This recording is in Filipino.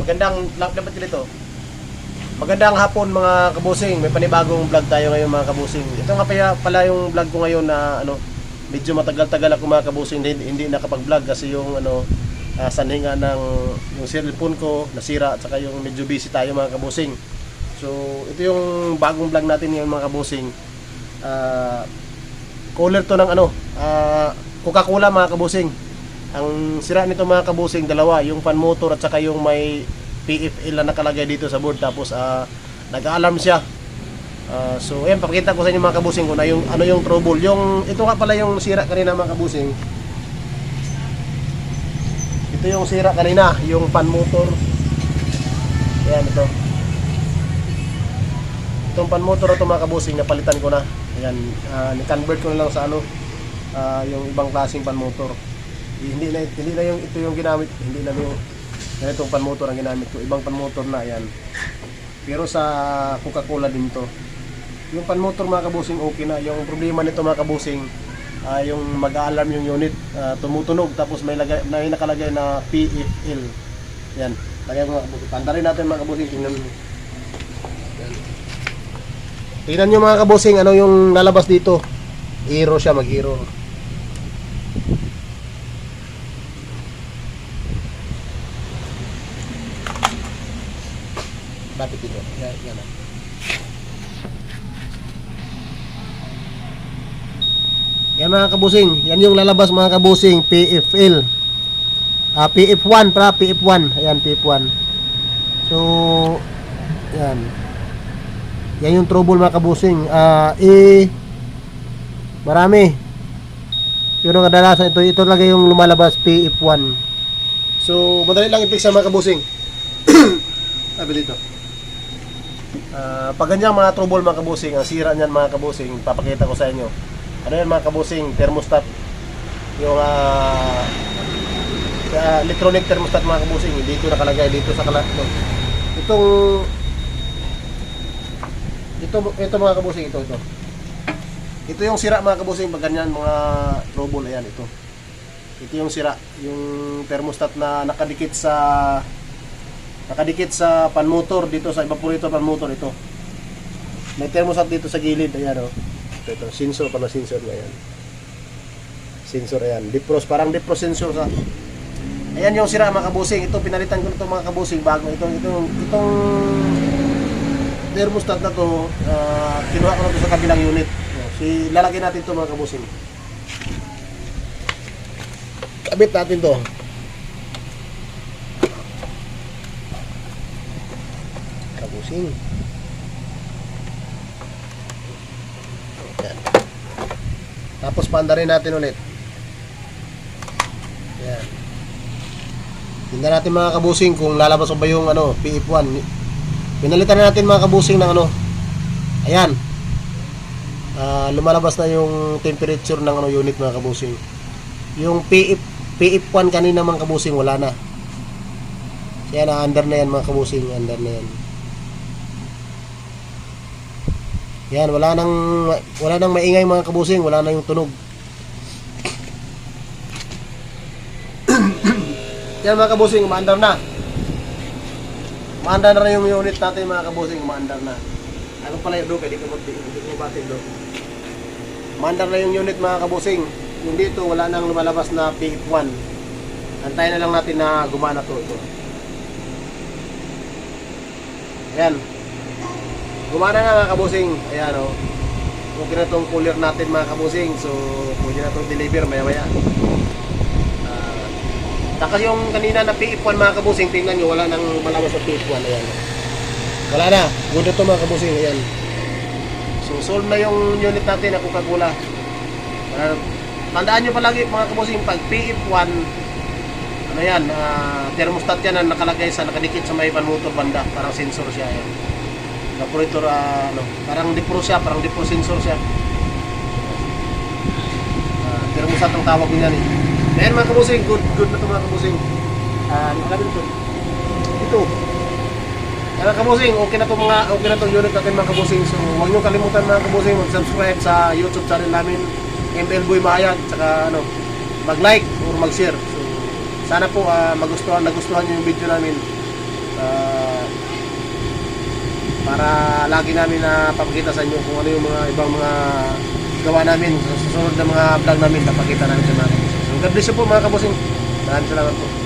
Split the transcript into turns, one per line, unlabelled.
Magandang dapat dito. Magandang hapon mga kabusing. May panibagong vlog tayo ngayon mga kabusing. Ito nga pala yung vlog ko ngayon na medyo matagal-tagal ako mga kabusing hindi nakapag-vlog kasi yung sanhinga ng yung cellphone ko nasira at saka yung medyo busy tayo mga kabusing. So ito yung bagong vlog natin ngayon mga kabusing. Cooler to ng Coca-Cola mga kabusing. Ang sira nito mga kabusing dalawa, yung fan motor at saka yung may PFL na nakalagay dito sa board, tapos nag-alarm siya. So ayan, papakita ko sa inyo mga kabusing kung ano yung trouble. Ito nga pala yung sira kanina mga kabusing. Ito yung sira kanina, yung fan motor. Ayan ito. Itong fan motor ito mga kabusing, napalitan ko na. Ayan, ni-convert ko na lang sa yung ibang klaseng fan motor. Hindi na yung ito yung ginamit, hindi na yung ganitong pan motor ang ginamit ko, ibang pan motor na yan. Pero sa Coca-Cola din to. Yung pan motor mga kabusing okay na. Yung problema nito mga kabusing, yung mag-alarm yung unit, tumutunog tapos may nakalagay na PFL. Yan. Lagay ko mga kabusing. Pandarin natin mga kabusing, tingnan. Tingnan nyo mga kabusing, ano yung lalabas dito. Error siya, mag-error. Bakit ito? Yan. Yan mga kabusing, yan yung lalabas mga kabusing, PFL. PF1 para PF1. Ayan, PF1. So yan. Yan yung trouble mga kabusing. Marami. Pero kadalasan ito talaga yung lumalabas, PF1. So madali lang i-fix mga kabusing. Sabi dito. Pag ganyan mga trouble mga kabusing, ang sira niyan mga kabusing, papakita ko sa inyo. Ano yan mga kabusing? Thermostat. Yung electronic thermostat mga kabusing, dito nakalagay dito sa ito mga kabusing, ito. Ito yung sira mga kabusing pag ganyan mga trouble. Ayan, ito yung sira, yung thermostat na nakadikit sa pan motor dito sa evaporator pan motor. Ito may thermostat dito sa gilid. Ayan ito sensor, sensor na yan, sensor. Ayan, defrost, parang defrost sensor sa. Ayan yung sira mga kabusing. Ito pinalitan ko nito mga kabusing bago. Itong thermostat na to, kinuha ko na to sa kabilang unit. Lalagyan natin to mga kabusing. Kabit natin to. Kabusing. Yan. Tapos paandarin natin ulit. Yan. Tingnan natin mga kabusing kung lalabas ba yung PF1. Pinalitan na natin mga kabusing ng ayan. Lumalabas na yung temperature ng unit mga kabusing. Yung PF1 kanina mga kabusing wala na. Kaya na-under na yan mga kabusing, under na yan. Yan, wala nang maingay mga kabusing, wala na yung tunog. Yan mga kabusing, umaandar na. Umaandar na yung unit natin mga kabusing, umaandar na. Ano pala yung doon, hindi ko mabatid doon. Umaandar na yung unit mga kabusing. Yung dito, wala nang lumalabas na PF1. Antayin na lang natin na gumana to. Ayan. Gumana nga mga kabusing. Ayan okay na itong cooler natin mga kabusing. So pwede na itong deliver maya maya. Takas yung kanina na PF1 mga kabusing, tingnan nyo, wala nang malabas sa PF1. Ayan. Wala na. Good ito mga kabusing. Ayan. So solve na yung unit natin na Coca-Cola. Tandaan nyo palagi mga kabusing, pag PF1 thermostat yan na nakadikit sa may pan motor banda, parang sensor siya. Ayan. Evaporator, parang defrost siya, parang defrost sensor siya. Thermostat ang tawag niyan eh. Ayan mga kabusing, good na ito mga kabusing. Ito. Ayan mga kabusing, okay na itong unit natin mga kabusing. So huwag nyo kalimutan mga kabusing, mag-subscribe sa YouTube channel namin, ML Boy Mahayag, saka mag-like or mag-share. So sana po nagustuhan nyo yung video namin. Ah, para lagi namin na papakita sa inyo kung ano yung mga ibang mga gawa namin sa susunod na mga vlog namin, papakita namin sa mga kabusing. So God bless you po mga kabusing. Maraming salamat po.